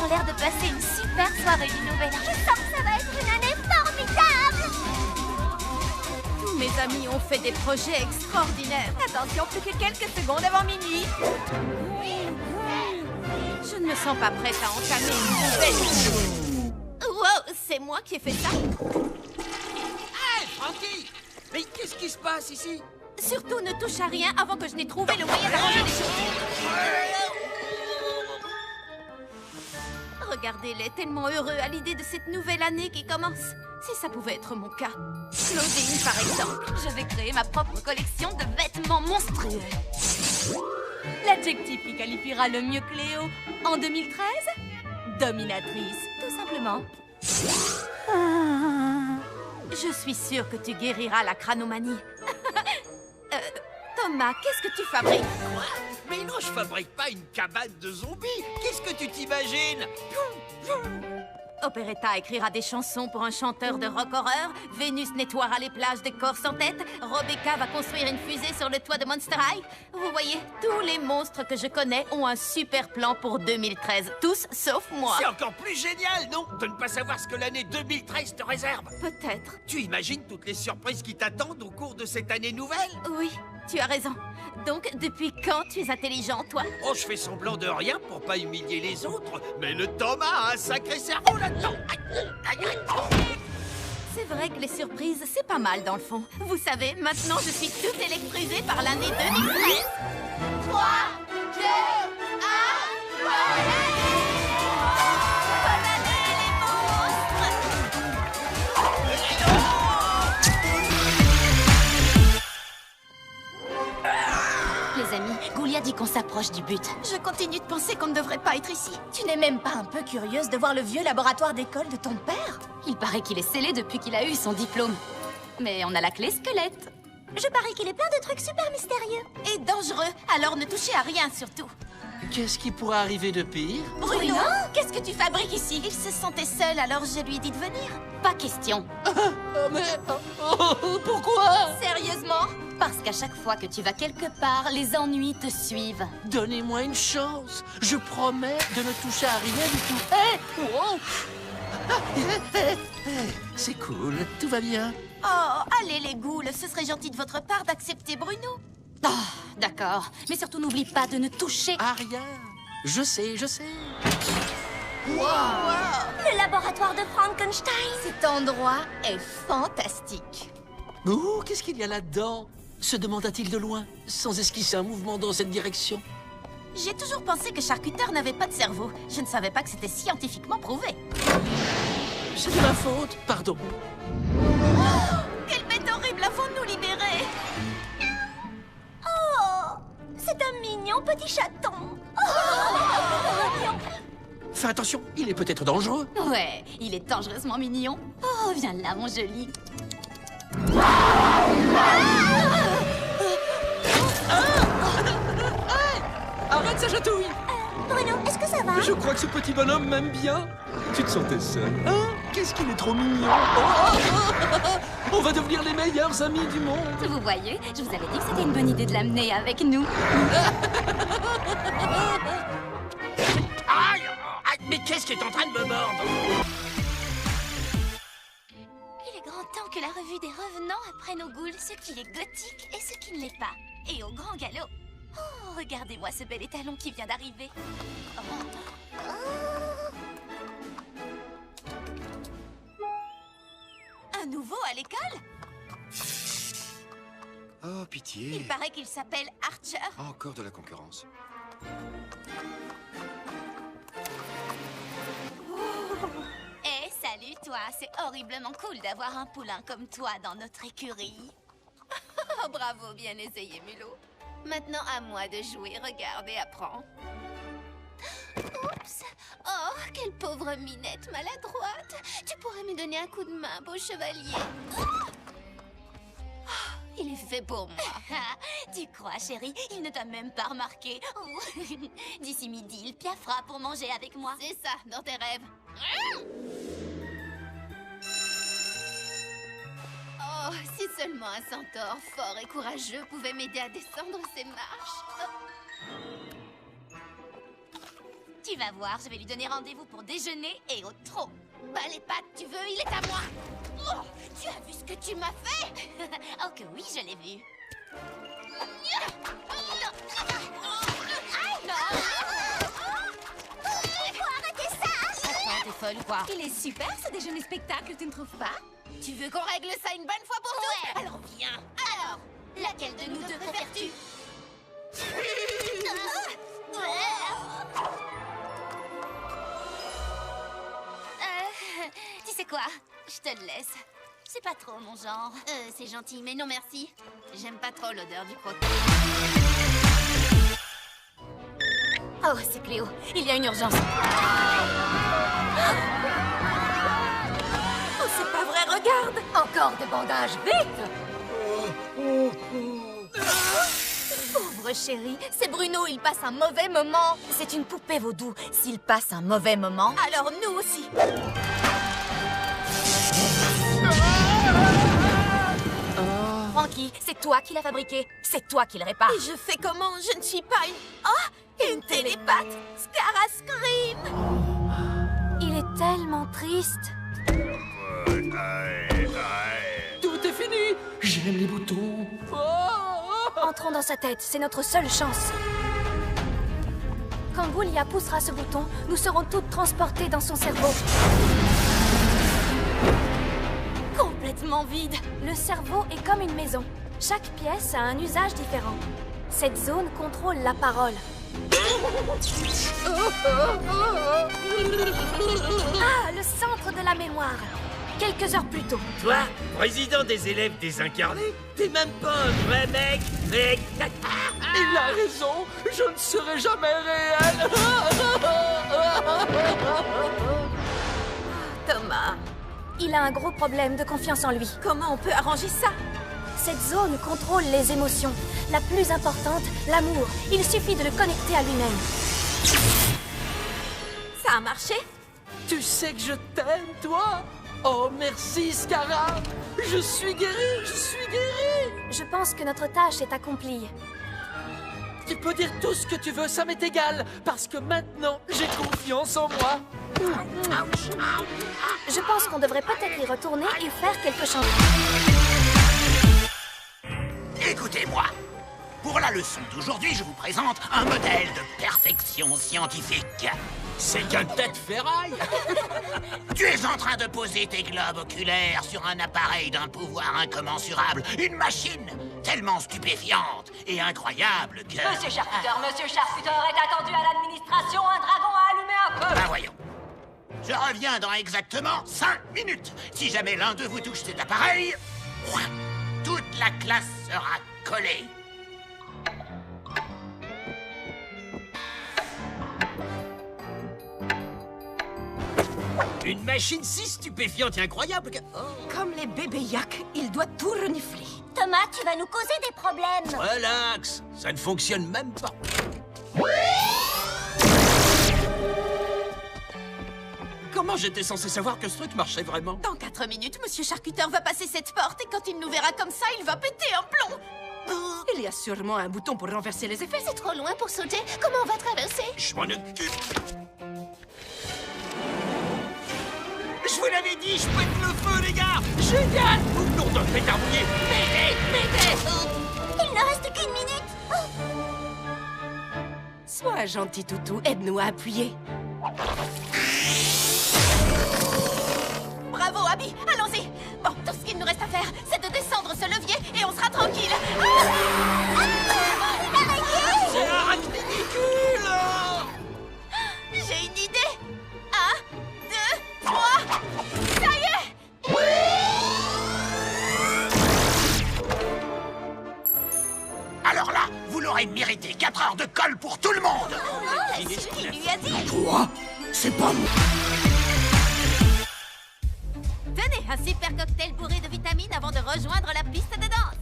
ont l'air de passer une super soirée du Nouvel An. Je sens que ça va être une année formidable. Tous mes amis ont fait des projets extraordinaires. Attention, plus que quelques secondes avant minuit. Je ne me sens pas prête à entamer une nouvelle vie. Wow, c'est moi qui ai fait ça. Hey, Frankie! Mais qu'est-ce qui se passe ici? Surtout ne touche à rien avant que je n'ai trouvé le moyen d'arranger les choses. Regardez-les, tellement heureux à l'idée de cette nouvelle année qui commence. Si ça pouvait être mon cas. Claudine, par exemple. Je vais créer ma propre collection de vêtements monstrueux. L'adjectif qui qualifiera le mieux Cléo en 2013? Dominatrice, tout simplement. Je suis sûre que tu guériras la cranomanie. Thomas, qu'est-ce que tu fabriques? Quoi? Mais non, je fabrique pas une cabane de zombies. Qu'est-ce que tu t'imagines? Operetta écrira des chansons pour un chanteur de rock horreur. Vénus nettoiera les plages des corps sans tête. Rebecca va construire une fusée sur le toit de Monster High. Vous voyez, tous les monstres que je connais ont un super plan pour 2013. Tous sauf moi. C'est encore plus génial, non? De ne pas savoir ce que l'année 2013 te réserve. Peut-être. Tu imagines toutes les surprises qui t'attendent au cours de cette année nouvelle? Oui, tu as raison. Donc, depuis quand tu es intelligent, toi? Oh, je fais semblant de rien pour pas humilier les autres, mais le Thomas a un sacré cerveau là-dedans. C'est vrai que les surprises, c'est pas mal dans le fond. Vous savez, maintenant je suis toute électrisée par l'année 2013. 3, 2, 1, bonne année! Bonne année, les monstres! Les amis, Goulia dit qu'on s'approche du but. Je continue de penser qu'on ne devrait pas être ici. Tu n'es même pas un peu curieuse de voir le vieux laboratoire d'école de ton père? Il paraît qu'il est scellé depuis qu'il a eu son diplôme. Mais on a la clé squelette. Je parie qu'il est plein de trucs super mystérieux. Et dangereux, alors ne touchez à rien surtout. Qu'est-ce qui pourrait arriver de pire? Bruno, qu'est-ce que tu fabriques ici? Il se sentait seul, alors je lui ai dit de venir. Pas question. Pourquoi? Sérieusement? Parce qu'à chaque fois que tu vas quelque part, les ennuis te suivent. Donnez-moi une chance. Je promets de ne toucher à rien du tout. Hey! Wow! C'est cool, tout va bien. Oh, allez les ghouls, ce serait gentil de votre part d'accepter Bruno. Oh, d'accord. Mais surtout, n'oublie pas de ne toucher Ah, rien. Je sais, je sais. Le laboratoire de Frankenstein. Cet endroit est fantastique. Oh, qu'est-ce qu'il y a là-dedans? Se demanda-t-il de loin, sans esquisser un mouvement dans cette direction. J'ai toujours pensé que Charcuteur n'avait pas de cerveau. Je ne savais pas que c'était scientifiquement prouvé. C'est de ma faute, pardon. Quelle bête horrible, avons-nous libéré? Oh, c'est un mignon petit chaton. Oh, Fais attention, il est peut-être dangereux. Ouais, il est dangereusement mignon. Oh, viens là, mon joli. Arrête sa chatouille! Bruno, est-ce que ça va? Je crois que ce petit bonhomme m'aime bien. Tu te sentais seul, hein? Qu'est-ce qu'il est trop mignon. Oh, on va devenir les meilleurs amis du monde. Vous voyez, je vous avais dit que c'était une bonne idée de l'amener avec nous. Aïe! Mais qu'est-ce qui est en train de me mordre? Il est grand temps que la revue des revenants apprenne aux ghouls ce qui est gothique et ce qui ne l'est pas. Et au grand galop. Oh, regardez-moi ce bel étalon qui vient d'arriver. Un nouveau à l'école? Oh, pitié. Il paraît qu'il s'appelle Archer. Encore de la concurrence. Eh, salut toi, c'est horriblement cool d'avoir un poulain comme toi dans notre écurie. Oh, bravo, bien essayé, Mulot. Maintenant, à moi de jouer. Regarde et apprends. Oups. Oh, quelle pauvre minette maladroite. Tu pourrais me donner un coup de main, beau chevalier. Il est fait pour moi. Tu crois, chérie? Il ne t'a même pas remarqué. Oh. D'ici midi, il piaffera pour manger avec moi. C'est ça, dans tes rêves. Oh, si seulement un centaure fort et courageux pouvait m'aider à descendre ces marches. Tu vas voir, je vais lui donner rendez-vous pour déjeuner et au trot. Bah les pattes, tu veux, il est à moi. Oh, tu as vu ce que tu m'as fait? Oh que oui, je l'ai vu. Faut arrêter ça. Attends, t'es folle ou quoi? Il est super ce déjeuner spectacle, tu ne trouves pas? Tu veux qu'on règle ça une bonne fois pour toutes? Alors viens. Alors, laquelle de nous deux préfères-tu? Tu sais quoi? Je te le laisse. C'est pas trop mon genre. C'est gentil, mais non merci. J'aime pas trop l'odeur du croquis. Oh, c'est Cléo. Il y a une urgence. Oh, c'est pas vrai, regarde! Encore des bandages, vite! Pauvre chérie, c'est Bruno, il passe un mauvais moment. C'est une poupée vaudou. S'il passe un mauvais moment, alors nous aussi. Frankie, c'est toi qui l'as fabriqué. C'est toi qui le répare. Et je fais comment? Je ne suis pas une... Oh, une télépathe. Scara Scream. Il est tellement triste. Tout est fini. J'aime les boutons. Entrons dans sa tête, c'est notre seule chance. Quand Goulia poussera ce bouton, nous serons toutes transportées dans son cerveau. Complètement vide. Le cerveau est comme une maison. Chaque pièce a un usage différent. Cette zone contrôle la parole. Ah, le centre de la mémoire. Quelques heures plus tôt. Toi, président des élèves désincarnés, t'es même pas un vrai mec, mec. Il a raison. Je ne serai jamais réel. Thomas, il a un gros problème de confiance en lui. Comment on peut arranger ça? Cette zone contrôle les émotions. La plus importante, l'amour. Il suffit de le connecter à lui-même. Ça a marché? Tu sais que je t'aime, toi. Oh, merci, Scara. Je suis guéri, je suis guéri. Je pense que notre tâche est accomplie. Tu peux dire tout ce que tu veux, ça m'est égal. Parce que maintenant, j'ai confiance en moi. Je pense qu'on devrait peut-être y retourner et faire quelque chose. Écoutez-moi. Pour la leçon d'aujourd'hui, je vous présente un modèle de perfection scientifique. C'est qu'un tas de ferraille. Tu es en train de poser tes globes oculaires sur un appareil d'un pouvoir incommensurable. Une machine tellement stupéfiante et incroyable que... Monsieur Charcuter est attendu à l'administration. Un dragon a allumé un feu. Ben voyons. Je reviens dans exactement 5 minutes. Si jamais l'un de vous touche cet appareil, toute la classe sera collée. Une machine si stupéfiante et incroyable que... Comme les bébés yak, il doit tout renifler. Thomas, tu vas nous causer des problèmes. Relax, ça ne fonctionne même pas. Comment j'étais censé savoir que ce truc marchait vraiment? Dans 4 minutes, Monsieur Charcuter va passer cette porte et quand il nous verra comme ça, il va péter un plomb. Il y a sûrement un bouton pour renverser les effets. C'est trop loin pour sauter. Comment on va traverser? Je m'en occupe. Je vous l'avais dit, je pète le feu, les gars. Génial. Nom d'un pétard mouillé. M'aidez. Il ne reste qu'une minute. Sois gentil, toutou. Aide-nous à appuyer. Bravo, Abby, allons-y. Bon, tout ce qu'il nous reste à faire, c'est de descendre ce levier et on sera tranquille. C'est arachninicule. J'ai une idée. 1, 2, 3. Ça y est. Alors là, vous l'aurez mérité. 4 heures de colle pour tout le monde. C'est qui lui a dit. Quoi? C'est pas moi. Tenez, un super cocktail bourré de vitamines avant de rejoindre la piste de danse.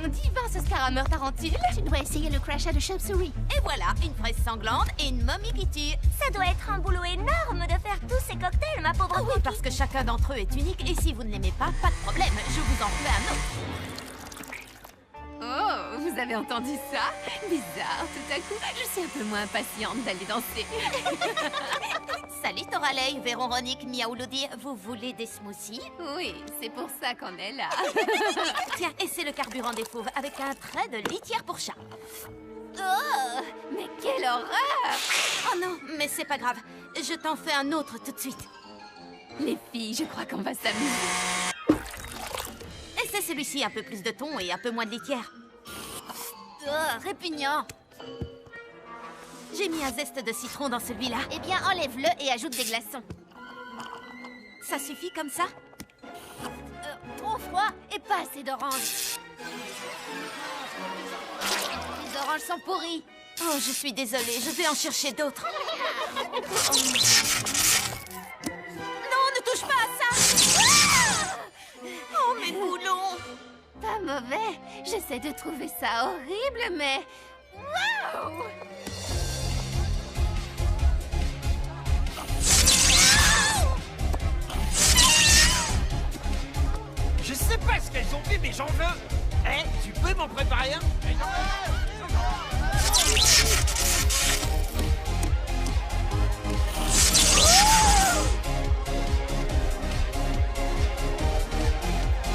Divin ce scarameur tarentule. Tu dois essayer le crachat de chauve-souris. Et voilà, une fraise sanglante et une momie qui tue. Ça doit être un boulot énorme de faire tous ces cocktails, ma pauvre Oui, parce que chacun d'entre eux est unique et si vous ne l'aimez pas, pas de problème, je vous en fais un autre. Oh, vous Vous avez entendu ça? Bizarre, tout à coup, je suis un peu moins impatiente d'aller danser. Salut Toralei, Véronique, Miaouloudi, vous voulez des smoothies? Oui, c'est pour ça qu'on est là. Tiens, et c'est le carburant des fauves avec un trait de litière pour chat. Oh, mais quelle horreur! Oh non, mais c'est pas grave. Je t'en fais un autre tout de suite. Les filles, je crois qu'on va s'amuser. Et c'est celui-ci, un peu plus de thon et un peu moins de litière. Oh, répugnant. J'ai mis un zeste de citron dans celui-là. Eh bien, enlève-le et ajoute des glaçons. Ça suffit comme ça? Trop froid et pas assez d'oranges. Les oranges sont pourries. Oh, je suis désolée, je vais en chercher d'autres. Non, ne touche pas à ça! Oh, mes boulons! Pas mauvais. J'essaie de trouver ça horrible, mais... Waouh! Je sais pas ce qu'elles ont fait, mais j'en veux. Eh, tu peux m'en préparer un?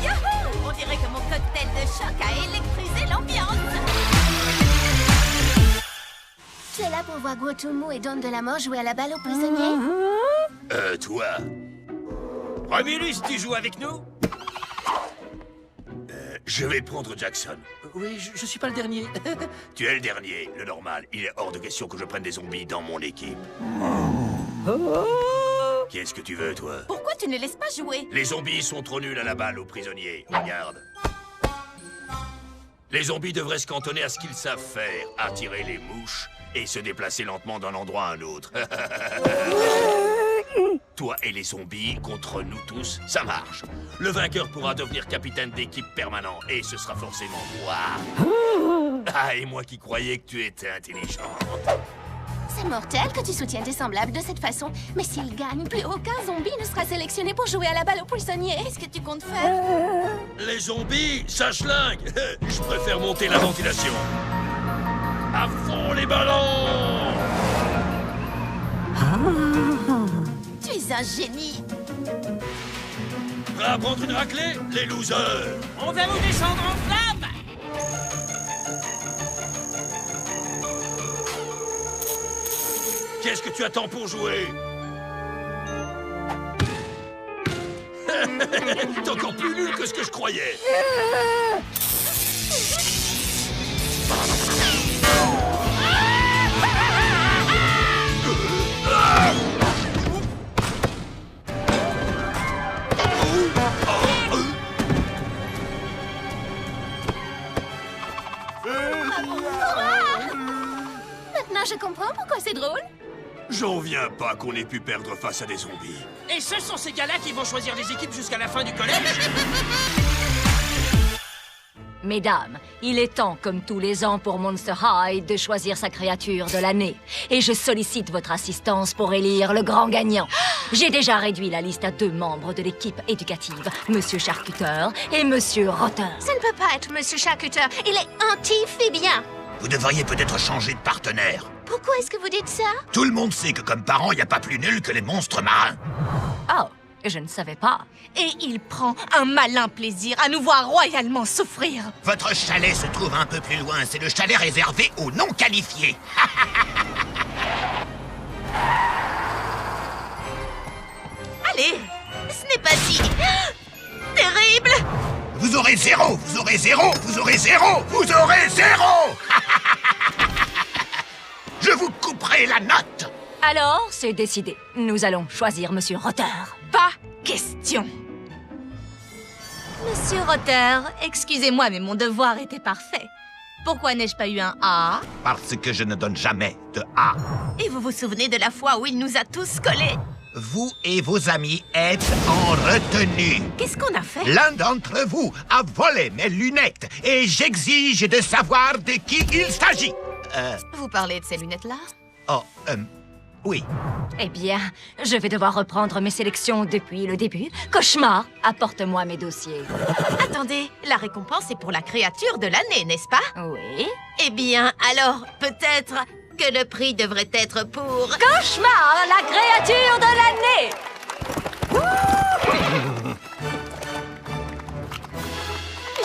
Yahoo! On dirait que mon cocktail de choc a électrisé l'ambiance. Tu es là pour voir Guotumu et Don de la Mort jouer à la balle aux prisonniers? Toi. Romulus, tu joues avec nous? Je vais prendre Jackson. Oui, je suis pas le dernier. Tu es le dernier, le normal. Il est hors de question que je prenne des zombies dans mon équipe. Qu'est-ce que tu veux, toi? Pourquoi tu ne laisses pas jouer? Les zombies sont trop nuls à la balle aux prisonniers. Regarde. Les zombies devraient se cantonner à ce qu'ils savent faire. Attirer les mouches et se déplacer lentement d'un endroit à un autre. Toi et les zombies contre nous tous, ça marche. Le vainqueur pourra devenir capitaine d'équipe permanent et ce sera forcément moi. Ah, et moi qui croyais que tu étais intelligente. C'est mortel que tu soutiennes tes semblables de cette façon. Mais s'ils gagnent, plus aucun zombie ne sera sélectionné pour jouer à la balle aux prisonniers. Qu'est-ce que tu comptes faire? Les zombies, ça schlingue. Je préfère monter la ventilation. À fond les ballons! Tu es un génie. Prêt à prendre une raclée, les losers? On va vous descendre en flammes! Qu'est-ce que tu attends pour jouer? T'es encore plus nul que ce que je croyais. Maintenant, je comprends pourquoi c'est drôle. J'en viens pas qu'on ait pu perdre face à des zombies. Et ce sont ces gars-là qui vont choisir les équipes jusqu'à la fin du collège? Mesdames, il est temps, comme tous les ans pour Monster High, de choisir sa créature de l'année. Et je sollicite votre assistance pour élire le grand gagnant. J'ai déjà réduit la liste à 2 membres de l'équipe éducative, Monsieur Charcuteur et Monsieur Rotter. Ça ne peut pas être Monsieur Charcuteur. Il est anti-phibien. Vous devriez peut-être changer de partenaire. Pourquoi est-ce que vous dites ça? Tout le monde sait que comme parent, il n'y a pas plus nul que les monstres marins. Oh, je ne savais pas. Et il prend un malin plaisir à nous voir royalement souffrir. Votre chalet se trouve un peu plus loin. C'est le chalet réservé aux non qualifiés. Allez, ce n'est pas si... terrible! Vous aurez 0, vous aurez 0, vous aurez 0, vous aurez 0. Je vous couperai la note. Alors, c'est décidé. Nous allons choisir Monsieur Rotter. Pas question. Monsieur Rotter, excusez-moi, mais mon devoir était parfait. Pourquoi n'ai-je pas eu un A? Parce que je ne donne jamais de A. Et vous vous souvenez de la fois où il nous a tous collés? Vous et vos amis êtes en retenue. Qu'est-ce qu'on a fait? L'un d'entre vous a volé mes lunettes et j'exige de savoir de qui il s'agit. Vous parlez de ces lunettes-là? Oh, Oui. Eh bien, je vais devoir reprendre mes sélections depuis le début. Cauchemar, apporte-moi mes dossiers. Attendez, la récompense est pour la créature de l'année, n'est-ce pas? Oui. Eh bien, alors, peut-être que le prix devrait être pour... Cauchemar, la créature de l'année!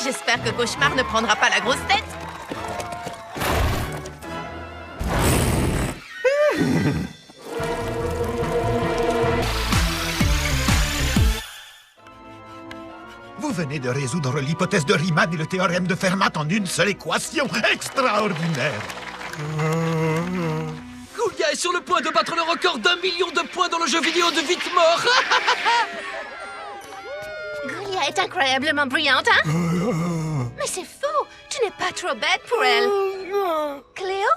J'espère que Cauchemar ne prendra pas la grosse tête. Vous venez de résoudre l'hypothèse de Riemann et le théorème de Fermat en une seule équation. Extraordinaire. Goulia est sur le point de battre le record d'1 million de points dans le jeu vidéo de vite mort. Goulia est incroyablement brillante, hein? Mais c'est faux! Tu n'es pas trop bête pour elle. Cléo?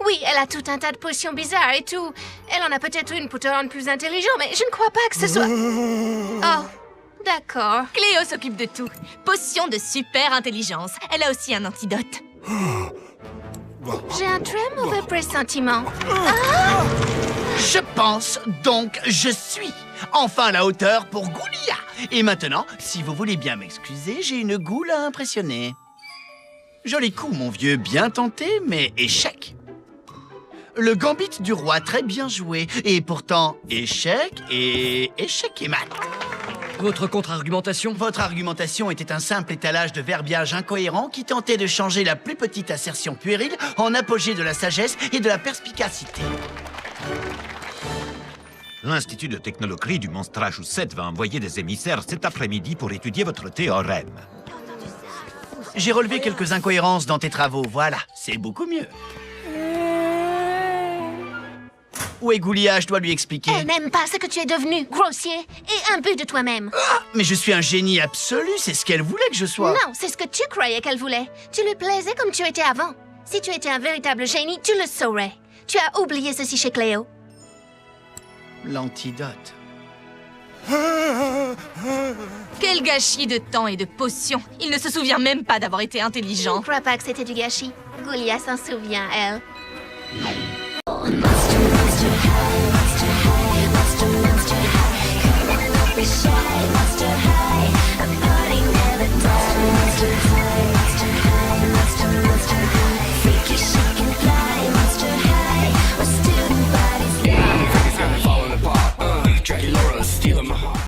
Oui, elle a tout un tas de potions bizarres et tout. Elle en a peut-être une pour te rendre plus intelligent, mais je ne crois pas que ce soit... Oh, d'accord. Cléo s'occupe de tout. Potion de super intelligence. Elle a aussi un antidote. J'ai un très mauvais pressentiment. Je pense, donc je suis enfin à la hauteur pour Goulia. Et maintenant, si vous voulez bien m'excuser, j'ai une goule à impressionner. Joli coup, mon vieux, bien tenté, mais échec. Le gambit du roi, très bien joué. Et pourtant, échec et mat. Votre contre-argumentation? Votre argumentation était un simple étalage de verbiage incohérent qui tentait de changer la plus petite assertion puérile en apogée de la sagesse et de la perspicacité. L'Institut de technologie du Monstrage 7 va envoyer des émissaires cet après-midi pour étudier votre théorème. J'ai relevé quelques incohérences dans tes travaux, voilà, c'est beaucoup mieux. Où est Goulia? Je dois lui expliquer. Elle n'aime pas ce que tu es devenu, grossier et imbu de toi-même. Mais je suis un génie absolu, c'est ce qu'elle voulait que je sois. Non, c'est ce que tu croyais qu'elle voulait. Tu lui plaisais comme tu étais avant. Si tu étais un véritable génie, tu le saurais. Tu as oublié ceci chez Cléo. L'antidote. Quel gâchis de temps et de potions. Il ne se souvient même pas d'avoir été Je ne intelligent. crois pas que c'était du gâchis. Goulia s'en souvient, elle. Monster high, monster high, monster high. Come on, don't be shy.